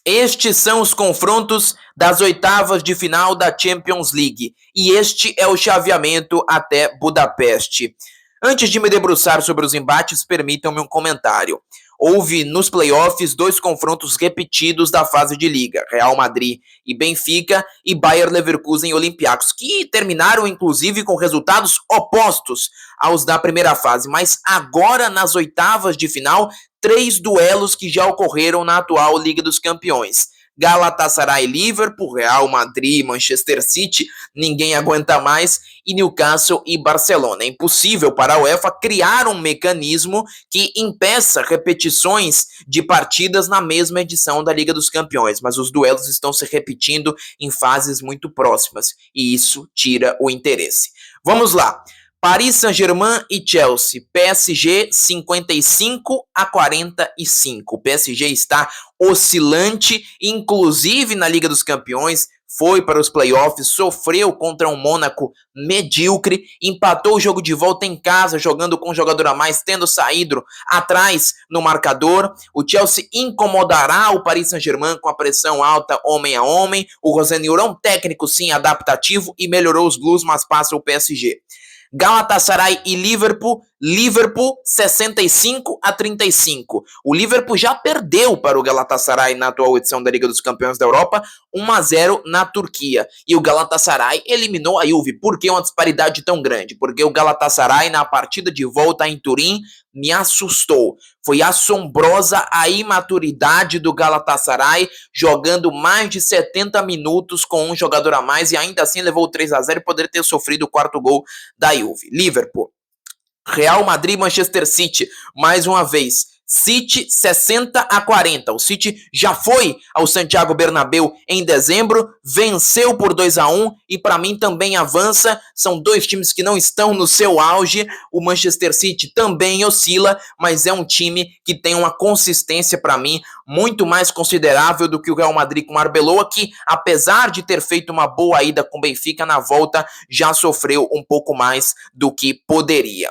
Estes são os confrontos das oitavas de final da Champions League. E este é o chaveamento até Budapeste. Antes de me debruçar sobre os embates, permitam-me um comentário. Houve nos playoffs 2 confrontos repetidos da fase de liga, Real Madrid e Benfica e Bayer Leverkusen e Olympiacos, que terminaram inclusive com resultados opostos aos da primeira fase, mas agora nas oitavas de final, 3 duelos que já ocorreram na atual Liga dos Campeões. Galatasaray, Liverpool, Real Madrid, Manchester City, ninguém aguenta mais, e Newcastle e Barcelona. É impossível para a UEFA criar um mecanismo que impeça repetições de partidas na mesma edição da Liga dos Campeões, mas os duelos estão se repetindo em fases muito próximas, e isso tira o interesse. Vamos lá. Paris Saint-Germain e Chelsea, PSG 55-45. O PSG está oscilante, inclusive na Liga dos Campeões, foi para os playoffs, sofreu contra um Mônaco medíocre, empatou o jogo de volta em casa, jogando com um jogador a mais, tendo saído atrás no marcador. O Chelsea incomodará o Paris Saint-Germain com a pressão alta, homem a homem. O Rosenil é um técnico, sim, adaptativo e melhorou os Blues, mas passa o PSG. Galatasaray e Liverpool 65-35. O Liverpool já perdeu para o Galatasaray na atual edição da Liga dos Campeões da Europa, 1-0 na Turquia. E o Galatasaray eliminou a Juve. Por que uma disparidade tão grande? Porque o Galatasaray, na partida de volta em Turim, me assustou. Foi assombrosa a imaturidade do Galatasaray, jogando mais de 70 minutos com um jogador a mais e ainda assim levou 3-0 e poderia ter sofrido o quarto gol da Juve. Liverpool, Real Madrid, Manchester City, mais uma vez. City 60-40. O City já foi ao Santiago Bernabéu em dezembro, venceu por 2-1 e para mim também avança. São dois times que não estão no seu auge. O Manchester City também oscila, mas é um time que tem uma consistência para mim muito mais considerável do que o Real Madrid com o Arbeloa, que apesar de ter feito uma boa ida com o Benfica, na volta já sofreu um pouco mais do que poderia.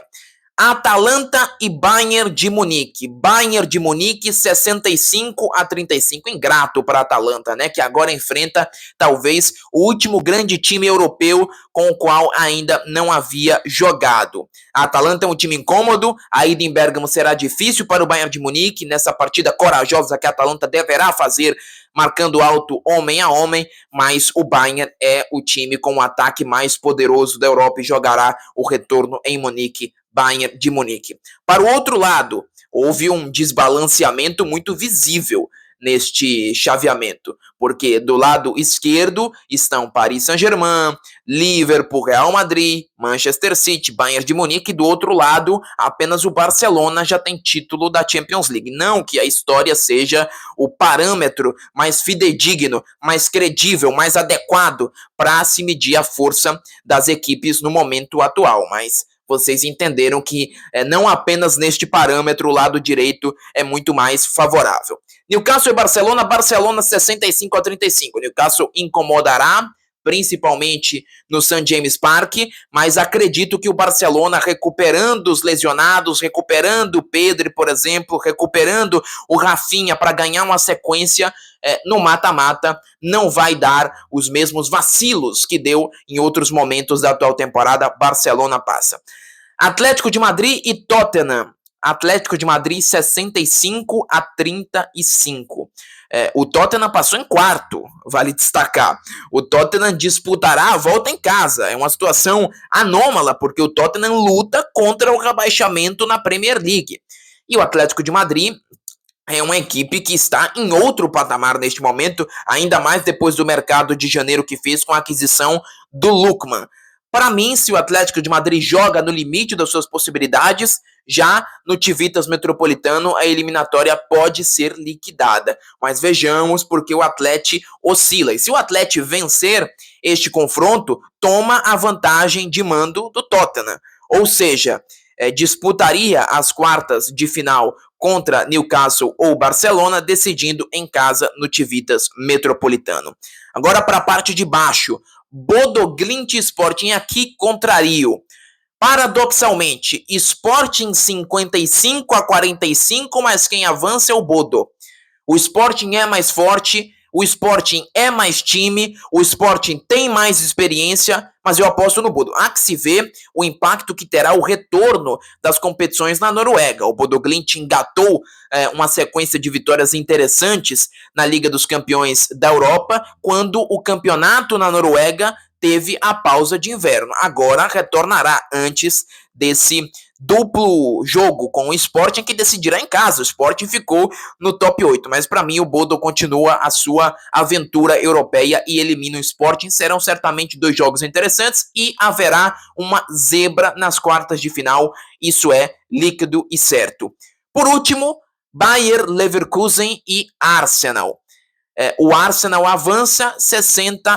Atalanta e Bayern de Munique. Bayern de Munique 65-35. Ingrato para a Atalanta, né? Que agora enfrenta talvez o último grande time europeu com o qual ainda não havia jogado. A Atalanta é um time incômodo. A ida em Bérgamo será difícil para o Bayern de Munique nessa partida corajosa que a Atalanta deverá fazer, marcando alto homem a homem, mas o Bayern é o time com o ataque mais poderoso da Europa e jogará o retorno em Munique. Bayern de Munique. Para o outro lado, houve um desbalanceamento muito visível neste chaveamento, porque do lado esquerdo estão Paris Saint-Germain, Liverpool, Real Madrid, Manchester City, Bayern de Munique, e do outro lado apenas o Barcelona já tem título da Champions League. Não que a história seja o parâmetro mais fidedigno, mais credível, mais adequado para se medir a força das equipes no momento atual, mas vocês entenderam que não apenas neste parâmetro o lado direito é muito mais favorável. Newcastle e Barcelona, Barcelona 65-35. Newcastle incomodará, principalmente no St. James Park, mas acredito que o Barcelona, recuperando os lesionados, recuperando o Pedri, por exemplo, recuperando o Rafinha para ganhar uma sequência no mata-mata, não vai dar os mesmos vacilos que deu em outros momentos da atual temporada. Barcelona passa. Atlético de Madrid e Tottenham. Atlético de Madrid 65-35. O Tottenham passou em quarto, vale destacar. O Tottenham disputará a volta em casa. É uma situação anômala, porque o Tottenham luta contra o rebaixamento na Premier League. E o Atlético de Madrid é uma equipe que está em outro patamar neste momento, ainda mais depois do mercado de janeiro que fez com a aquisição do Lookman. Para mim, se o Atlético de Madrid joga no limite das suas possibilidades, já no Civitas Metropolitano a eliminatória pode ser liquidada. Mas vejamos porque o Atlético oscila. E se o Atlético vencer este confronto, toma a vantagem de mando do Tottenham. Ou seja, disputaria as quartas de final contra Newcastle ou Barcelona, decidindo em casa no Civitas Metropolitano. Agora para a parte de baixo, Bodo Glimt Sporting, aqui contrario. Paradoxalmente, Sporting 55-45, mas quem avança é o Bodo. O Sporting é mais forte, o Sporting é mais time, o Sporting tem mais experiência, mas eu aposto no Bodo. Há que se ver o impacto que terá o retorno das competições na Noruega. O Bodo Glimt engatou uma sequência de vitórias interessantes na Liga dos Campeões da Europa, quando o campeonato na Noruega teve a pausa de inverno. Agora retornará antes desse duplo jogo com o Sporting, que decidirá em casa. O Sporting ficou no top 8, mas para mim o Bodo continua a sua aventura europeia e elimina o Sporting. Serão certamente 2 jogos interessantes e haverá uma zebra nas quartas de final, isso é líquido e certo. Por último, Bayer Leverkusen e Arsenal. O Arsenal avança 60-40.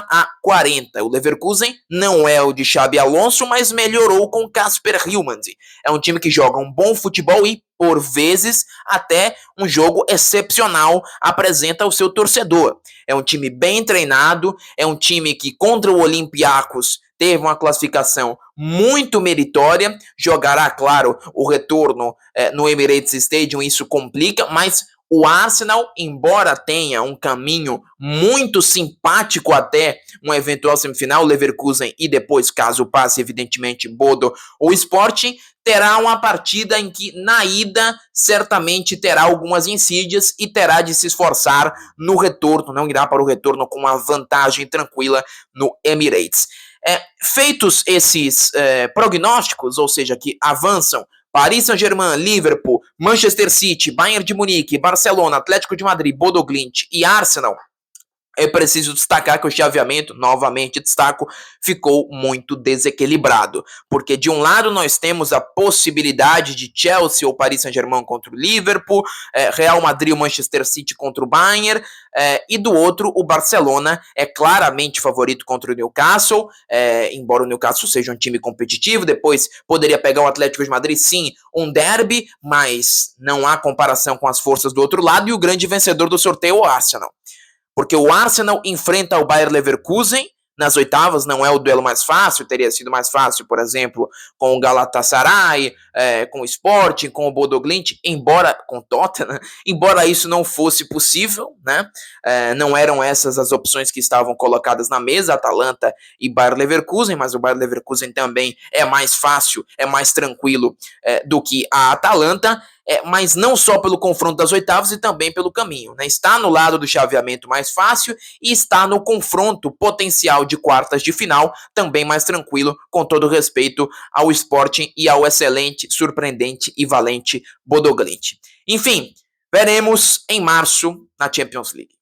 O Leverkusen não é o de Xabi Alonso, mas melhorou com Kasper Hjulmand. É um time que joga um bom futebol e, por vezes, até um jogo excepcional apresenta ao seu torcedor. É um time bem treinado, é um time que contra o Olympiacos teve uma classificação muito meritória. Jogará, claro, o retorno no Emirates Stadium, isso complica, mas o Arsenal, embora tenha um caminho muito simpático até uma eventual semifinal, Leverkusen e depois, caso passe, evidentemente, Bodo ou Sporting, terá uma partida em que, na ida, certamente terá algumas insídias e terá de se esforçar no retorno, não irá para o retorno com uma vantagem tranquila no Emirates. Feitos esses prognósticos, ou seja, que avançam Paris Saint-Germain, Liverpool, Manchester City, Bayern de Munique, Barcelona, Atlético de Madrid, Bodo Glimt e Arsenal, é preciso destacar que o chaveamento, novamente destaco, ficou muito desequilibrado. Porque de um lado nós temos a possibilidade de Chelsea ou Paris Saint-Germain contra o Liverpool, Real Madrid ou Manchester City contra o Bayern, e do outro o Barcelona é claramente favorito contra o Newcastle, embora o Newcastle seja um time competitivo, depois poderia pegar o Atlético de Madrid, sim, um derby, mas não há comparação com as forças do outro lado, e o grande vencedor do sorteio é o Arsenal. Porque o Arsenal enfrenta o Bayer Leverkusen nas oitavas, não é o duelo mais fácil, teria sido mais fácil, por exemplo, com o Galatasaray, com o Sporting, com o Bodo Glimt, embora com o Tottenham, embora isso não fosse possível, né? Não eram essas as opções que estavam colocadas na mesa, Atalanta e Bayer Leverkusen, mas o Bayer Leverkusen também é mais fácil, é mais tranquilo do que a Atalanta. Mas não só pelo confronto das oitavas e também pelo caminho, né? Está no lado do chaveamento mais fácil e está no confronto potencial de quartas de final, também mais tranquilo, com todo respeito ao Sporting e ao excelente, surpreendente e valente Bodo Glimt. Enfim, veremos em março na Champions League.